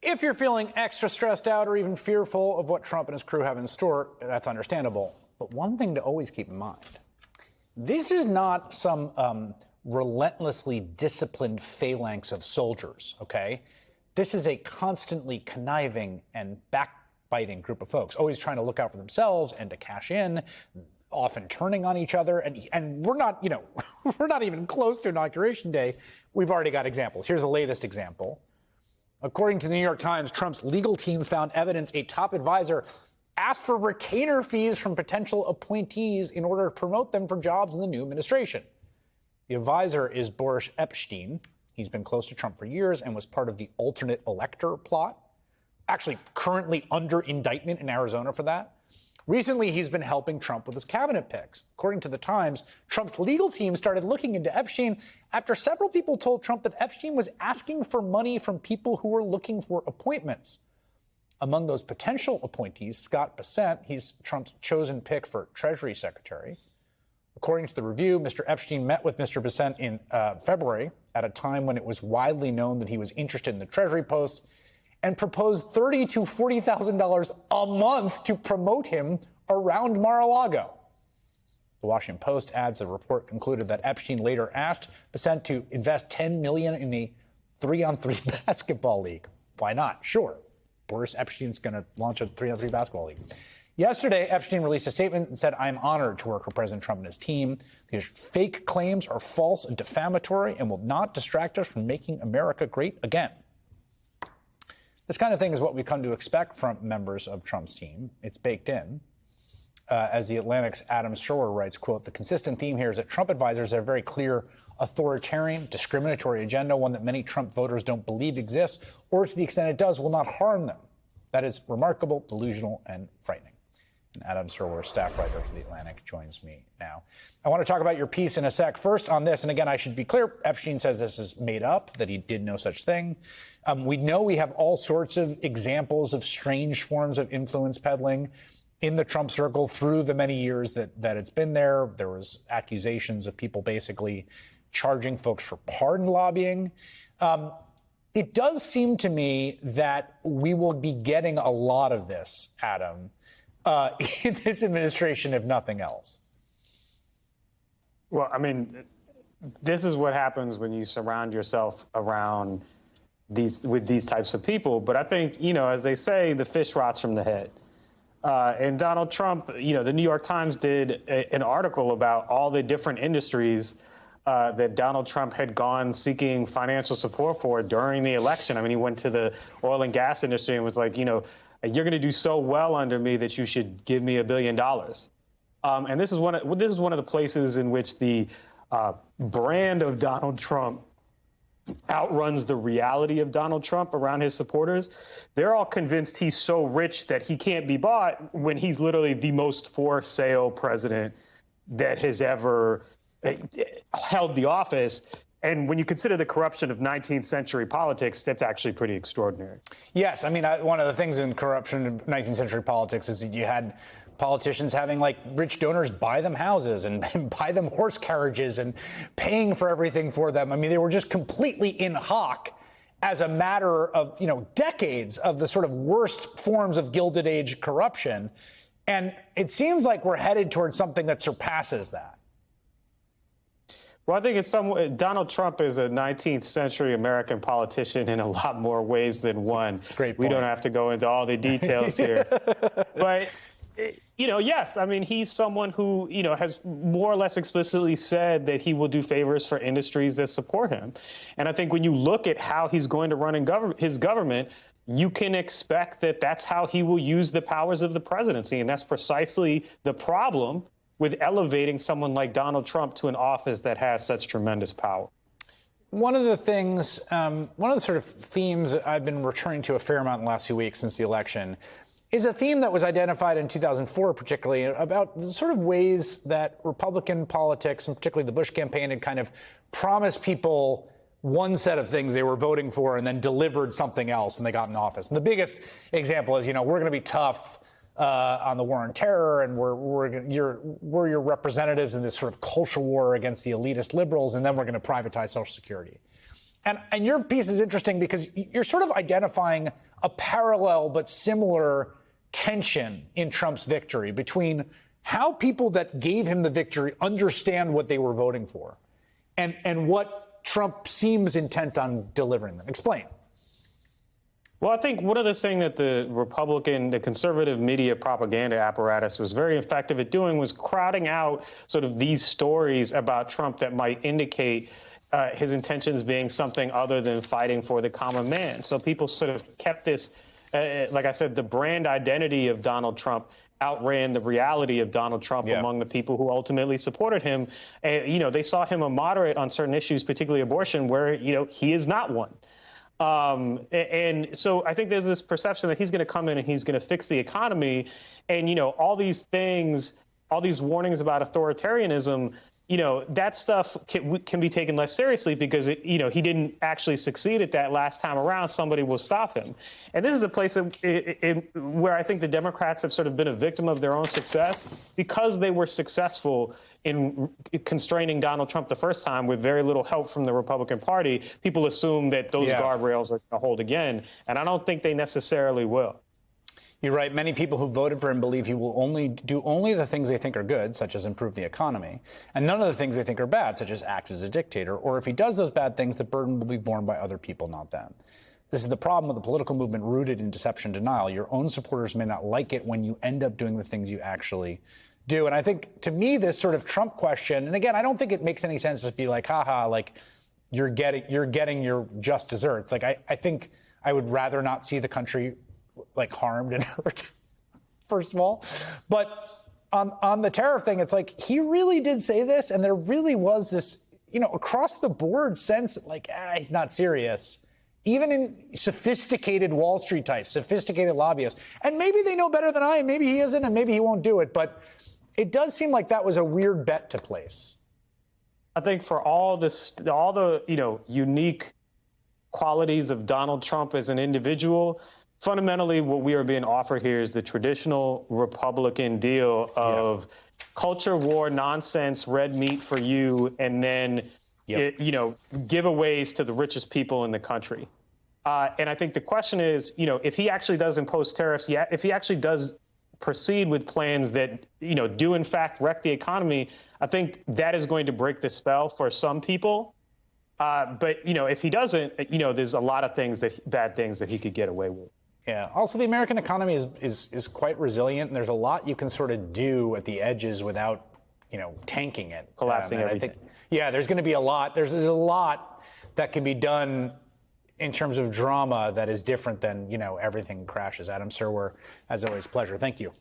If you're feeling extra stressed out or even fearful of what Trump and his crew have in store, that's understandable. But one thing to always keep in mind, this is not some relentlessly disciplined phalanx of soldiers, okay? This is a constantly conniving and backbiting group of folks, always trying to look out for themselves and to cash in, often turning on each other. And we're not, we're not even close to Inauguration Day. We've already got examples. Here's the latest example. According to the New York Times, Trump's legal team found evidence a top advisor asked for retainer fees from potential appointees in order to promote them for jobs in the new administration. The advisor is Boris Epshteyn. He's been close to Trump for years and was part of the alternate elector plot, actually currently under indictment in Arizona for that. Recently, he's been helping Trump with his cabinet picks. According to the Times, Trump's legal team started looking into Epshteyn after several people told Trump that Epshteyn was asking for money from people who were looking for appointments. Among those potential appointees, Scott Bessent, he's Trump's chosen pick for Treasury Secretary. According to the Review, Mr. Epshteyn met with Mr. Bessent in February at a time when it was widely known that he was interested in the Treasury post and proposed $30,000 to $40,000 a month to promote him around Mar-a-Lago. The Washington Post adds the report concluded that Epshteyn later asked Bessent to invest $10 million in a 3-on-3 basketball league. Why not? Sure. Boris Epshteyn's going to launch a 3-on-3 basketball league. Yesterday, Epshteyn released a statement and said, "I'm honored to work for President Trump and his team. These fake claims are false and defamatory and will not distract us from making America great again." This kind of thing is what we come to expect from members of Trump's team. It's baked in. As the Atlantic's Adam Schroer writes, quote, "The consistent theme here is that Trump advisors have a very clear authoritarian, discriminatory agenda, one that many Trump voters don't believe exists, or to the extent it does, will not harm them. That is remarkable, delusional, and frightening." And Adam Schroer, staff writer for The Atlantic, joins me now. I want to talk about your piece in a sec. First on this, and again, I should be clear, Epshteyn says this is made up, that he did no such thing. We know we have all sorts of examples of strange forms of influence peddling in the Trump circle through the many years that it's been there. There was accusations of people basically charging folks for pardon lobbying. It does seem to me that we will be getting a lot of this, Adam, in this administration, if nothing else. Well, I mean, this is what happens when you surround yourself around with these types of people. But I think, as they say, the fish rots from the head. And Donald Trump, the New York Times did an article about all the different industries that Donald Trump had gone seeking financial support for during the election. I mean, he went to the oil and gas industry and was like, you're going to do so well under me that you should give me $1 billion. And this is one of the places in which the brand of Donald Trump outruns the reality of Donald Trump around his supporters. They're all convinced he's so rich that he can't be bought when he's literally the most for sale president that has ever held the office. And when you consider the corruption of 19th century politics, that's actually pretty extraordinary. Yes. I mean, one of the things in corruption of 19th century politics is that you had politicians having rich donors buy them houses and buy them horse carriages and paying for everything for them. I mean, they were just completely in hock as a matter of, decades of the sort of worst forms of Gilded Age corruption. And it seems like we're headed towards something that surpasses that. Well, I think Donald Trump is a 19th century American politician in a lot more ways than one. That's a great point. We don't have to go into all the details here. But, yes, I mean, he's someone who, has more or less explicitly said that he will do favors for industries that support him. And I think when you look at how he's going to run his government, you can expect that that's how he will use the powers of the presidency. And that's precisely the problem with elevating someone like Donald Trump to an office that has such tremendous power. One of the things, one of the sort of themes I've been returning to a fair amount in the last few weeks since the election is a theme that was identified in 2004, particularly about the sort of ways that Republican politics, and particularly the Bush campaign, had kind of promised people one set of things they were voting for and then delivered something else when they got in office. And the biggest example is, we're going to be tough on the war on terror, and we're your representatives in this sort of culture war against the elitist liberals, and then we're going to privatize Social Security. And your piece is interesting because you're sort of identifying a parallel but similar tension in Trump's victory between how people that gave him the victory understand what they were voting for and what Trump seems intent on delivering them. Explain. Well, I think one of the things that the conservative media propaganda apparatus was very effective at doing was crowding out sort of these stories about Trump that might indicate his intentions being something other than fighting for the common man. So people sort of kept this, like I said, the brand identity of Donald Trump outran the reality of Donald Trump among the people who ultimately supported him. And, they saw him a moderate on certain issues, particularly abortion, where, he is not one. And so I think there's this perception that he's going to come in and he's going to fix the economy. And, all these things, all these warnings about authoritarianism, that stuff can be taken less seriously because, he didn't actually succeed at that last time around. Somebody will stop him. And this is a place where I think the Democrats have sort of been a victim of their own success because they were successful in constraining Donald Trump the first time with very little help from the Republican Party. People assume that those guardrails are going to hold again. And I don't think they necessarily will. You're right. Many people who voted for him believe he will do only the things they think are good, such as improve the economy, and none of the things they think are bad, such as act as a dictator, or if he does those bad things, the burden will be borne by other people, not them. This is the problem with a political movement rooted in deception and denial. Your own supporters may not like it when you end up doing the things you actually do. And I think, to me, this sort of Trump question, and again, I don't think it makes any sense to be like, haha, like you're getting your just desserts. Like, I think I would rather not see the country like harmed and hurt, first of all. But on the tariff thing, it's like he really did say this, and there really was this, across the board sense that like, he's not serious. Even in sophisticated Wall Street types, sophisticated lobbyists. And maybe they know better than I, and maybe he isn't, and maybe he won't do it. But it does seem like that was a weird bet to place. I think for all the unique qualities of Donald Trump as an individual, fundamentally, what we are being offered here is the traditional Republican deal of culture war nonsense, red meat for you, and then, giveaways to the richest people in the country. And I think the question is, if he actually does impose tariffs, if he actually does proceed with plans that, do in fact wreck the economy, I think that is going to break the spell for some people. But, if he doesn't, there's a lot of bad things that he could get away with. Yeah. Also, the American economy is quite resilient, and there's a lot you can sort of do at the edges without, tanking it, collapsing everything. I think, there's going to be a lot. There's a lot that can be done in terms of drama that is different than everything crashes. Adam Serwer, as always, pleasure. Thank you.